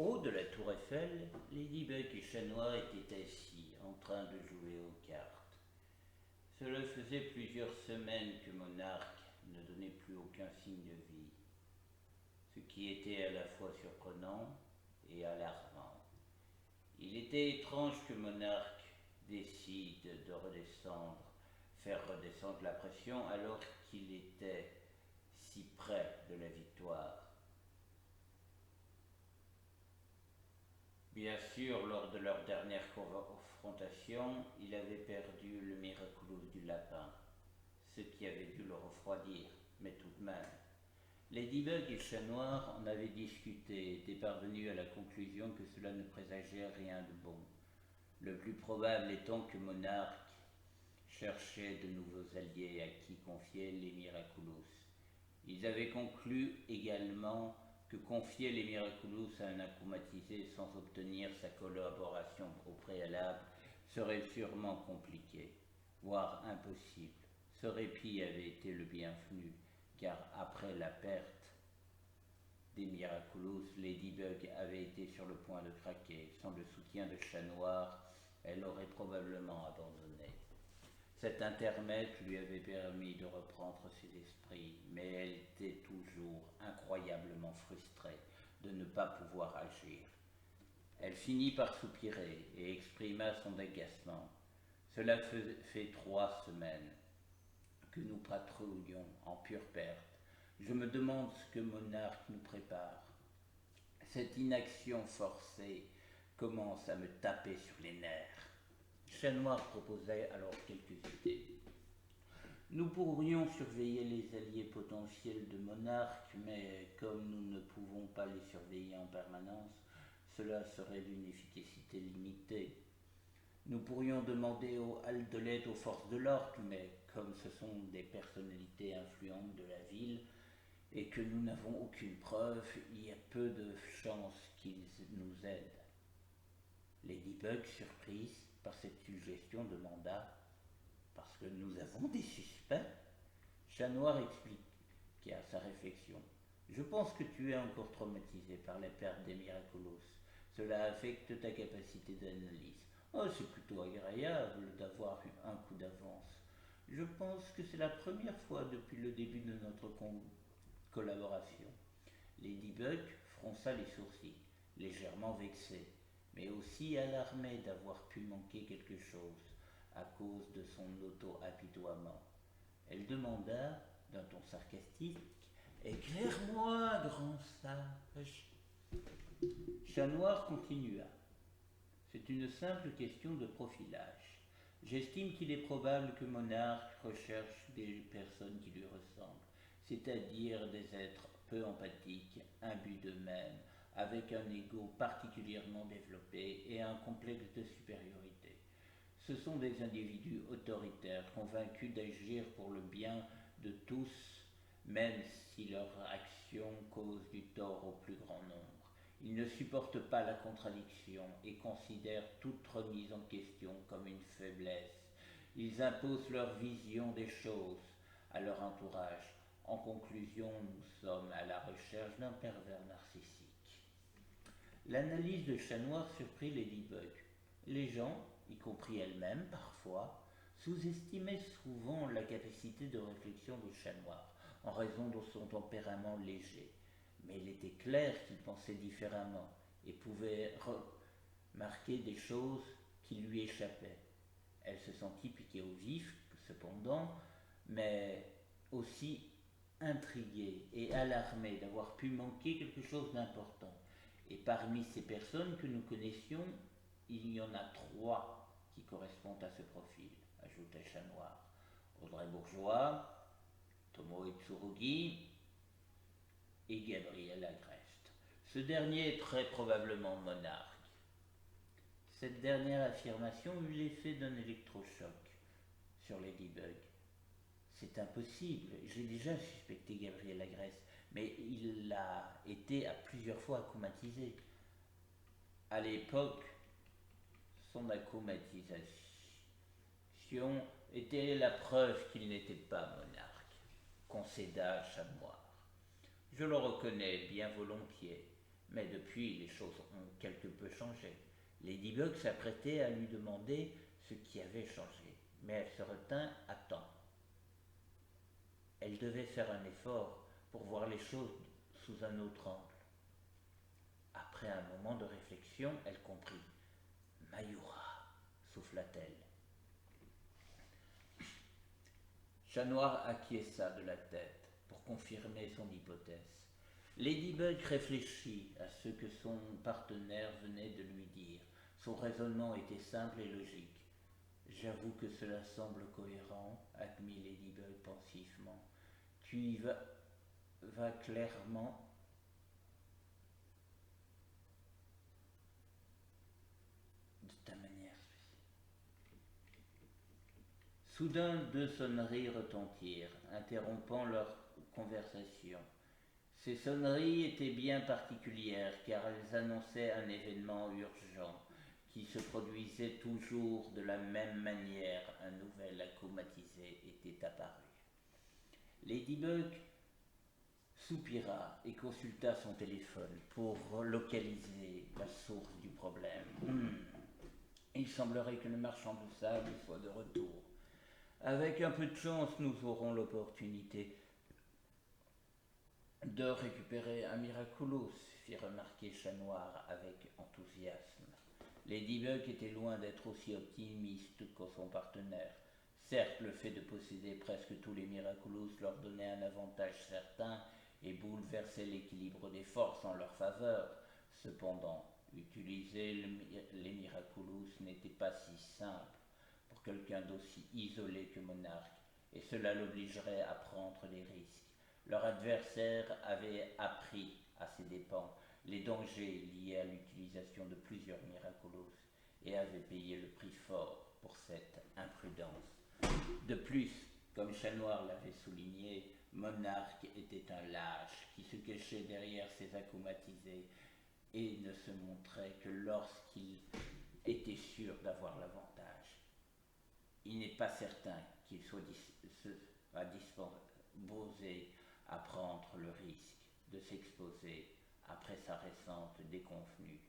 haut de la tour Eiffel, Ladybug et Chat Noir étaient assis, en train de jouer aux cartes. Cela faisait plusieurs semaines que Monarque ne donnait plus aucun signe de vie, ce qui était à la fois surprenant et alarmant. Il était étrange que Monarque décide de faire redescendre la pression alors qu'il était si près de la victoire. Bien sûr, lors de leur dernière confrontation, il avait perdu le Miraculous du lapin, ce qui avait dû le refroidir, mais tout de même. Ladybug et Chat Noir en avaient discuté et étaient parvenus à la conclusion que cela ne présageait rien de bon. Le plus probable étant que Monarque cherchait de nouveaux alliés à qui confier les Miraculous. Ils avaient conclu également que confier les Miraculous à un akumatisé sans obtenir sa collaboration au préalable serait sûrement compliqué, voire impossible. Ce répit avait été le bienvenu, car après la perte des Miraculous, Ladybug avait été sur le point de craquer. Sans le soutien de Chat Noir, elle aurait probablement abandonné. Cet intermède lui avait permis de reprendre ses esprits, mais elle était toujours incroyablement frustrée de ne pas pouvoir agir. Elle finit par soupirer et exprima son agacement. Cela fait 3 semaines que nous patrouillons en pure perte. Je me demande ce que Monarque nous prépare. Cette inaction forcée commence à me taper sur les nerfs. Chat Noir proposait alors quelques idées. Nous pourrions surveiller les alliés potentiels de Monarque, mais comme nous ne pouvons pas les surveiller en permanence, cela serait d'une efficacité limitée. Nous pourrions demander de l'aide aux forces de l'ordre, mais comme ce sont des personnalités influentes de la ville et que nous n'avons aucune preuve, il y a peu de chances qu'ils nous aident. Ladybug, surprise par cette suggestion, demanda: parce que nous avons des suspects? Chat Noir expliqua sa réflexion. Je pense que tu es encore traumatisé par la perte des Miraculous. Cela affecte ta capacité d'analyse. Oh, c'est plutôt agréable d'avoir eu un coup d'avance. Je pense que c'est la première fois depuis le début de notre collaboration. Ladybug fronça les sourcils, légèrement vexé, mais aussi alarmé d'avoir pu manquer quelque chose à cause de son auto-apitoiement. Elle demanda, d'un ton sarcastique: éclaire-moi, grand sage. Chat Noir continua: c'est une simple question de profilage. J'estime qu'il est probable que Monarque recherche des personnes qui lui ressemblent, c'est-à-dire des êtres peu empathiques, imbus d'eux-mêmes, avec un ego particulièrement développé et un complexe de supériorité. Ce sont des individus autoritaires, convaincus d'agir pour le bien de tous, même si leur action cause du tort au plus grand nombre. Ils ne supportent pas la contradiction et considèrent toute remise en question comme une faiblesse. Ils imposent leur vision des choses à leur entourage. En conclusion, nous sommes à la recherche d'un pervers narcissique. L'analyse de Chat Noir surprit Ladybug. Les gens, y compris elle-même parfois, sous-estimaient souvent la capacité de réflexion de Chat Noir, en raison de son tempérament léger. Mais il était clair qu'il pensait différemment et pouvait remarquer des choses qui lui échappaient. Elle se sentit piquée au vif, cependant, mais aussi intriguée et alarmée d'avoir pu manquer quelque chose d'important. Et parmi ces personnes que nous connaissions, il y en a 3 qui correspondent à ce profil, ajouta Chat Noir. Audrey Bourgeois, Tomoe Tsurugi et Gabriel Agreste. Ce dernier est très probablement Monarque. Cette dernière affirmation eut l'effet d'un électrochoc sur Ladybug. C'est impossible, j'ai déjà suspecté Gabriel Agreste, mais il a été à plusieurs fois akumatisé. À l'époque, son akumatisation était la preuve qu'il n'était pas Monarque, concéda Chat Noir. Je le reconnais bien volontiers, Mais depuis, les choses ont quelque peu changé. Ladybug s'apprêtait à lui demander ce qui avait changé, mais elle se retint à temps. Elle devait faire un effort pour voir les choses sous un autre angle. Après un moment de réflexion, elle comprit. Mayura, souffla-t-elle. Chat Noir acquiesça de la tête pour confirmer son hypothèse. Ladybug réfléchit à ce que son partenaire venait de lui dire. Son raisonnement était simple et logique. J'avoue que cela semble cohérent, admit Ladybug pensivement. Tu y vas clairement. De ta manière. Soudain, deux sonneries retentirent, interrompant leur conversation. Ces sonneries étaient bien particulières car elles annonçaient un événement urgent qui se produisait toujours de la même manière. Un nouvel acomatisé était apparu. Ladybug soupira et consulta son téléphone pour localiser la source du problème. Il semblerait que le marchand de sable soit de retour. Avec un peu de chance, nous aurons l'opportunité de récupérer un Miraculous, fit remarquer Chat Noir avec enthousiasme. Ladybug était loin d'être aussi optimiste que son partenaire. Certes, le fait de posséder presque tous les Miraculous leur donnait un avantage certain et bouleversait l'équilibre des forces en leur faveur. Cependant, utiliser les Miraculous n'était pas si simple pour quelqu'un d'aussi isolé que Monarque, et cela l'obligerait à prendre des risques. Leur adversaire avait appris à ses dépens les dangers liés à l'utilisation de plusieurs Miraculous et avait payé le prix fort pour cette imprudence. De plus, comme Chat Noir l'avait souligné, Monarque était un lâche qui se cachait derrière ses acomatisés et ne se montrait que lorsqu'il était sûr d'avoir l'avantage. Il n'est pas certain qu'il soit disposé à prendre le risque de s'exposer après sa récente déconvenue